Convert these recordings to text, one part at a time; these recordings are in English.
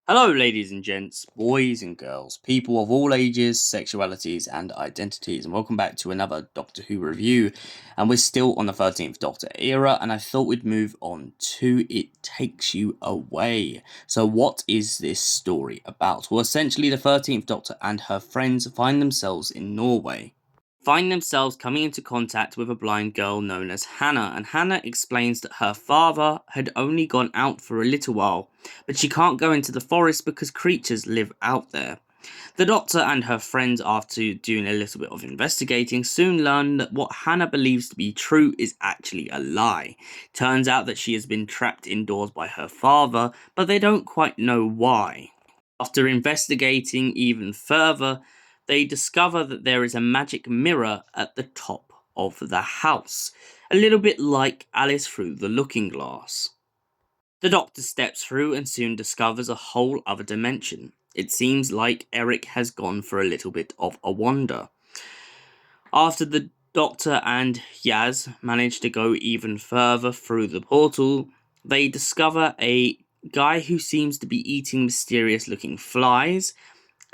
Hello, ladies and gents, boys and girls, people of all ages, sexualities, and identities, and welcome back to another Doctor Who review. And we're still on the 13th Doctor era, and I thought we'd move on to It Takes You Away. So, what is this story about? Well, essentially, the 13th Doctor and her friends find themselves in Norway. Find themselves coming into contact with a blind girl known as Hannah, and Hannah explains that her father had only gone out for a little while, but she can't go into the forest because creatures live out there. The Doctor and her friends, after doing a little bit of investigating, soon learn that what Hannah believes to be true is actually a lie. Turns out that she has been trapped indoors by her father, but they don't quite know why. After investigating even further, they discover that there is a magic mirror at the top of the house, a little bit like Alice through the looking glass. The Doctor steps through and soon discovers a whole other dimension. It seems like Eric has gone for a little bit of a wander. After the Doctor and Yaz manage to go even further through the portal, they discover a guy who seems to be eating mysterious looking flies,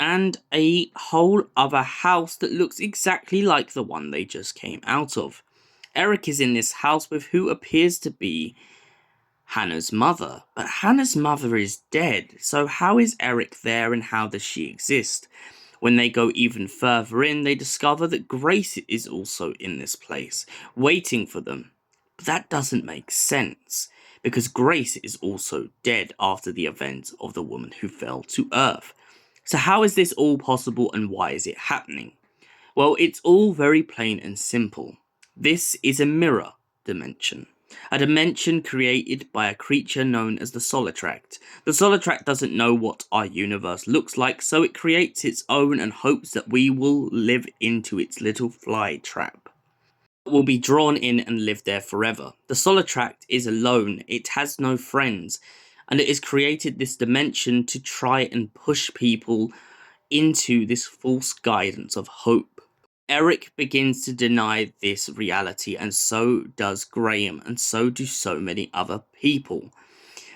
and a whole other house that looks exactly like the one they just came out of. Eric is in this house with who appears to be Hannah's mother, but Hannah's mother is dead, so how is Eric there and how does she exist? When they go even further in, they discover that Grace is also in this place, waiting for them. But that doesn't make sense, because Grace is also dead after the event of the woman who fell to Earth. So how is this all possible and why is it happening? Well, it's all very plain and simple. This is a mirror dimension. A dimension created by a creature known as the Solitract. The Solitract doesn't know what our universe looks like, so it creates its own and hopes that we will live into its little fly trap. It will be drawn in and live there forever. The Solitract is alone, it has no friends, and it has created this dimension to try and push people into this false guidance of hope. Eric begins to deny this reality, and so does Graham, and so do so many other people.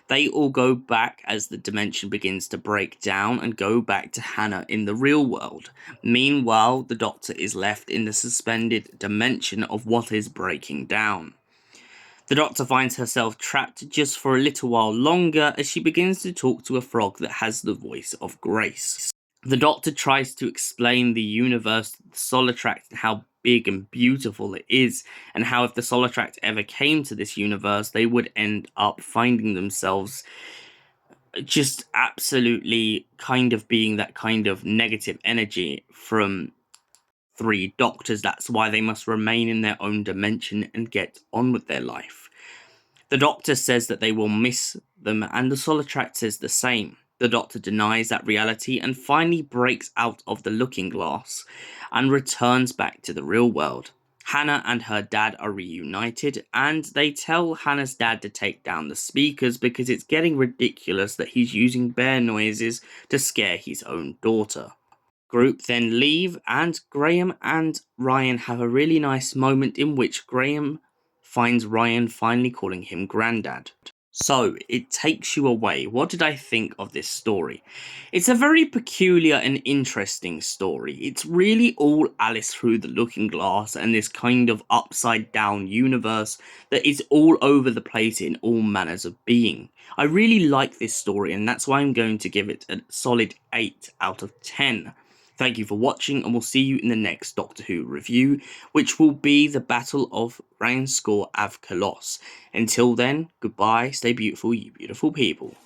They all go back as the dimension begins to break down and go back to Hannah in the real world. Meanwhile, the Doctor is left in the suspended dimension of what is breaking down. The Doctor finds herself trapped just for a little while longer as she begins to talk to a frog that has the voice of Grace. The Doctor tries to explain the universe to the Solitract and how big and beautiful it is, and how if the Solitract ever came to this universe, they would end up finding themselves just absolutely kind of being that kind of negative energy from three Doctors. That's why they must remain in their own dimension and get on with their life. The Doctor says that they will miss them, and the Solitract says the same. The Doctor denies that reality and finally breaks out of the looking glass and returns back to the real world. Hannah and her dad are reunited, and they tell Hannah's dad to take down the speakers because it's getting ridiculous that he's using bear noises to scare his own daughter. Group then leave, and Graham and Ryan have a really nice moment in which Graham finds Ryan finally calling him Grandad. So, It Takes You Away. What did I think of this story? It's a very peculiar and interesting story. It's really all Alice through the looking glass and this kind of upside down universe that is all over the place in all manners of being. I really like this story, and that's why I'm going to give it a solid 8 out of 10. Thank you for watching, and we'll see you in the next Doctor Who review, which will be the Battle of Ranskor Av Kolos. Until then, goodbye, stay beautiful, you beautiful people.